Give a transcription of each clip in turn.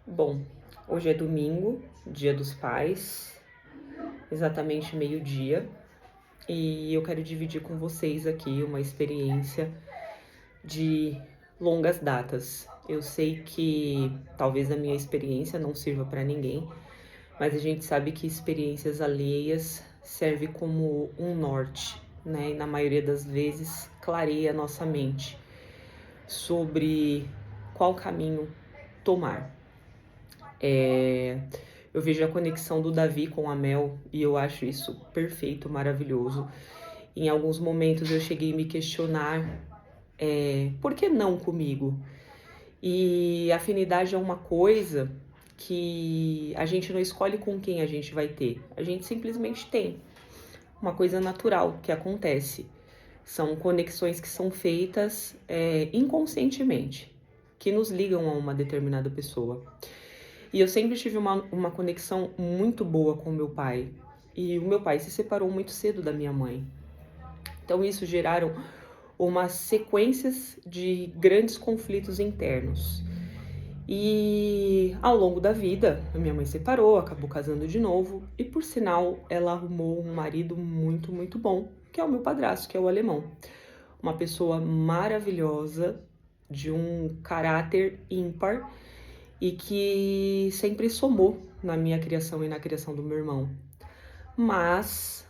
Bom, hoje é domingo, Dia dos Pais, exatamente meio-dia, e eu quero dividir com vocês aqui uma experiência de longas datas. Eu sei que talvez a minha experiência não sirva para ninguém, mas a gente sabe que experiências alheias servem como um norte, né? E na maioria das vezes clareia a nossa mente sobre qual caminho tomar. Eu vejo a conexão do Davi com a Mel e eu acho isso perfeito, maravilhoso. Em alguns momentos eu cheguei a me questionar, por que não comigo? E afinidade é uma coisa que a gente não escolhe com quem a gente vai ter, a gente simplesmente tem. Uma coisa natural que acontece. São conexões que são feitas inconscientemente, que nos ligam a uma determinada pessoa. E eu sempre tive uma conexão muito boa com o meu pai. E o meu pai se separou muito cedo da minha mãe. Então isso geraram umas sequências de grandes conflitos internos. E ao longo da vida, a minha mãe separou, acabou casando de novo. E por sinal, ela arrumou um marido muito, muito bom, que é o meu padrasto, que é o alemão. Uma pessoa maravilhosa, de um caráter ímpar e que sempre somou na minha criação e na criação do meu irmão. Mas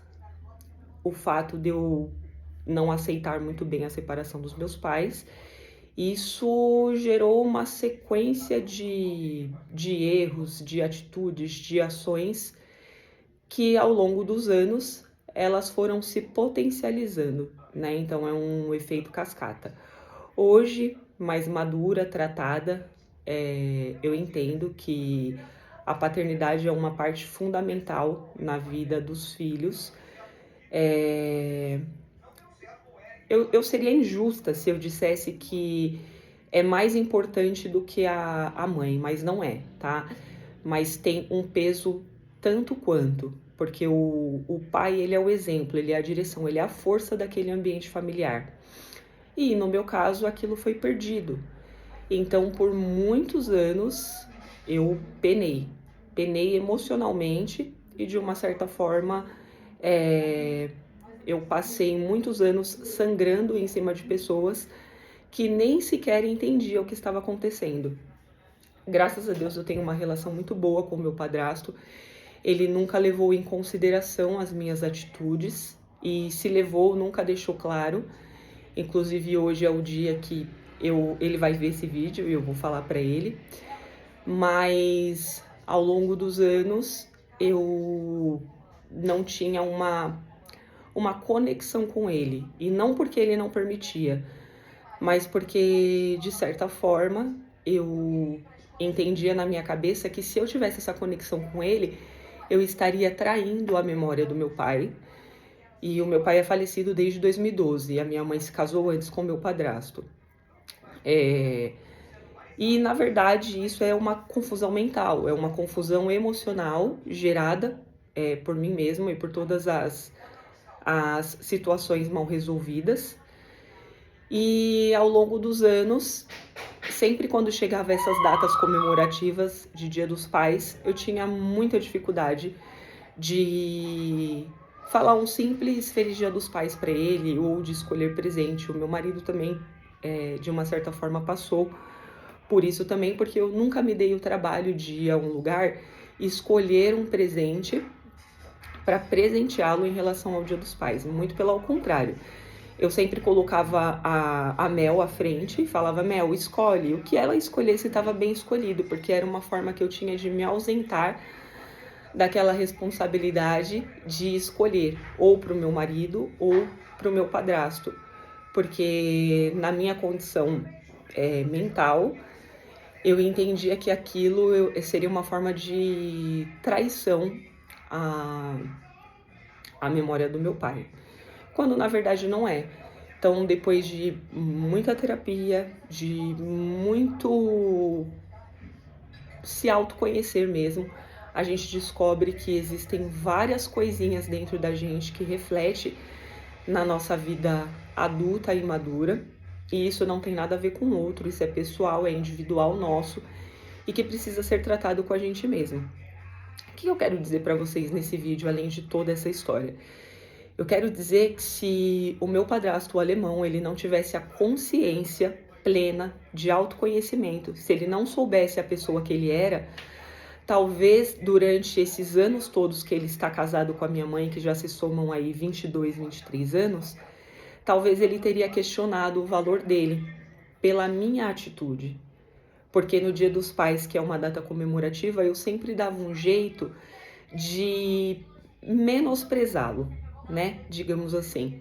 o fato de eu não aceitar muito bem a separação dos meus pais, isso gerou uma sequência de erros, de atitudes, de ações que ao longo dos anos elas foram se potencializando, né? Então é um efeito cascata. Hoje, mais madura, tratada, eu entendo que a paternidade é uma parte fundamental na vida dos filhos. Eu seria injusta se eu dissesse que é mais importante do que a mãe, mas não é, tá? Mas tem um peso tanto quanto, porque o pai, ele é o exemplo, ele é a direção, ele é a força daquele ambiente familiar. E no meu caso, aquilo foi perdido. Então, por muitos anos, eu penei emocionalmente e de uma certa forma, eu passei muitos anos sangrando em cima de pessoas que nem sequer entendiam o que estava acontecendo. Graças a Deus eu tenho uma relação muito boa com o meu padrasto. Ele nunca levou em consideração as minhas atitudes e se levou, nunca deixou claro. Inclusive hoje é o dia que ele vai ver esse vídeo e eu vou falar para ele. Mas ao longo dos anos eu não tinha uma conexão com ele. E não porque ele não permitia, mas porque, de certa forma, eu entendia na minha cabeça que se eu tivesse essa conexão com ele, eu estaria traindo a memória do meu pai. E o meu pai é falecido desde 2012 e a minha mãe se casou antes com o meu padrasto. E, na verdade, isso é uma confusão mental, é uma confusão emocional gerada por mim mesma e por todas as situações mal resolvidas. E ao longo dos anos, sempre quando chegava essas datas comemorativas de Dia dos Pais, eu tinha muita dificuldade de falar um simples Feliz Dia dos Pais para ele ou de escolher presente. O meu marido também, de uma certa forma, passou por isso também, porque eu nunca me dei o trabalho de ir a um lugar e escolher um presente para presenteá-lo em relação ao Dia dos Pais. Muito pelo contrário. Eu sempre colocava a Mel à frente e falava, Mel, escolhe. O que ela escolhesse estava bem escolhido, porque era uma forma que eu tinha de me ausentar daquela responsabilidade de escolher ou para o meu marido ou para o meu padrasto. Porque na minha condição mental, eu entendia que aquilo seria uma forma de traição à memória do meu pai, quando na verdade não é. Então, depois de muita terapia, de muito se autoconhecer mesmo, a gente descobre que existem várias coisinhas dentro da gente que reflete na nossa vida adulta e madura. E isso não tem nada a ver com o outro, isso é pessoal, é individual nosso. e que precisa ser tratado com a gente mesmo. O que eu quero dizer para vocês nesse vídeo, além de toda essa história? Eu quero dizer que se o meu padrasto o alemão, ele não tivesse a consciência plena de autoconhecimento, se ele não soubesse a pessoa que ele era, talvez durante esses anos todos que ele está casado com a minha mãe, que já se somam aí 22, 23 anos, talvez ele teria questionado o valor dele pela minha atitude. Porque no Dia dos Pais, que é uma data comemorativa, eu sempre dava um jeito de menosprezá-lo, né? Digamos assim.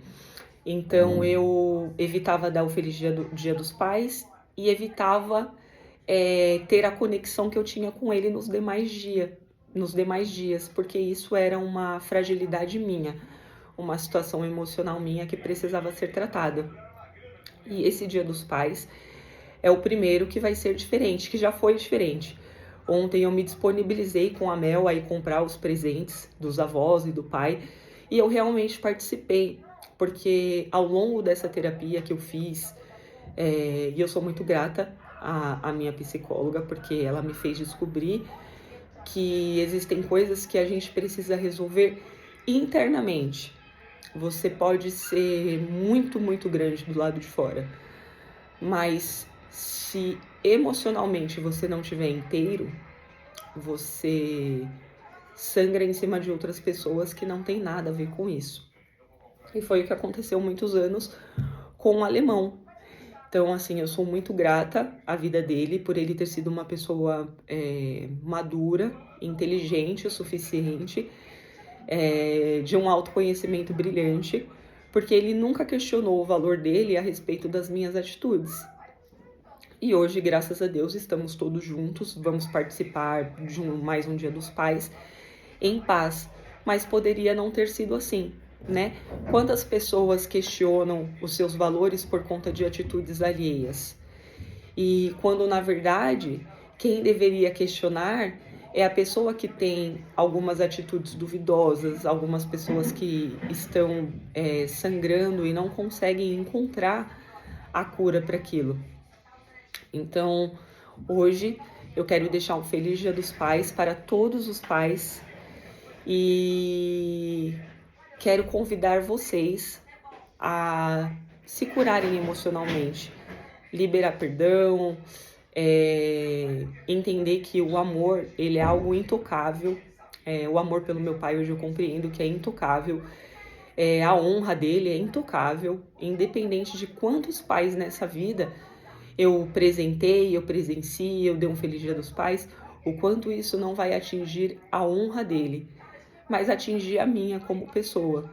Então eu evitava dar o Feliz Dia dos Pais e evitava ter a conexão que eu tinha com ele nos demais dias, porque isso era uma fragilidade minha, uma situação emocional minha que precisava ser tratada. E esse Dia dos Pais é o primeiro que vai ser diferente, que já foi diferente. Ontem eu me disponibilizei com a Mel a ir comprar os presentes dos avós e do pai, e eu realmente participei, porque ao longo dessa terapia que eu fiz, e eu sou muito grata à minha psicóloga, porque ela me fez descobrir que existem coisas que a gente precisa resolver internamente. Você pode ser muito, muito grande do lado de fora, mas se emocionalmente você não estiver inteiro, você sangra em cima de outras pessoas que não tem nada a ver com isso. E foi o que aconteceu muitos anos com o alemão. Então, assim, eu sou muito grata à vida dele por ele ter sido uma pessoa madura, inteligente o suficiente, de um autoconhecimento brilhante, porque ele nunca questionou o valor dele a respeito das minhas atitudes. E hoje, graças a Deus, estamos todos juntos, vamos participar de mais um Dia dos Pais em paz, mas poderia não ter sido assim, né? Quantas pessoas questionam os seus valores por conta de atitudes alheias? E quando, na verdade, quem deveria questionar é a pessoa que tem algumas atitudes duvidosas, algumas pessoas que estão sangrando e não conseguem encontrar a cura para aquilo. Então, hoje eu quero deixar um feliz Dia dos Pais para todos os pais e quero convidar vocês a se curarem emocionalmente, liberar perdão, entender que o amor, ele é algo intocável. O amor pelo meu pai hoje eu compreendo que é intocável. A honra dele é intocável, independente de quantos pais nessa vida eu presentei, eu presenciei, eu dei um Feliz Dia dos Pais, o quanto isso não vai atingir a honra dele, mas atingir a minha como pessoa.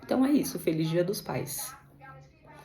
Então é isso, Feliz Dia dos Pais.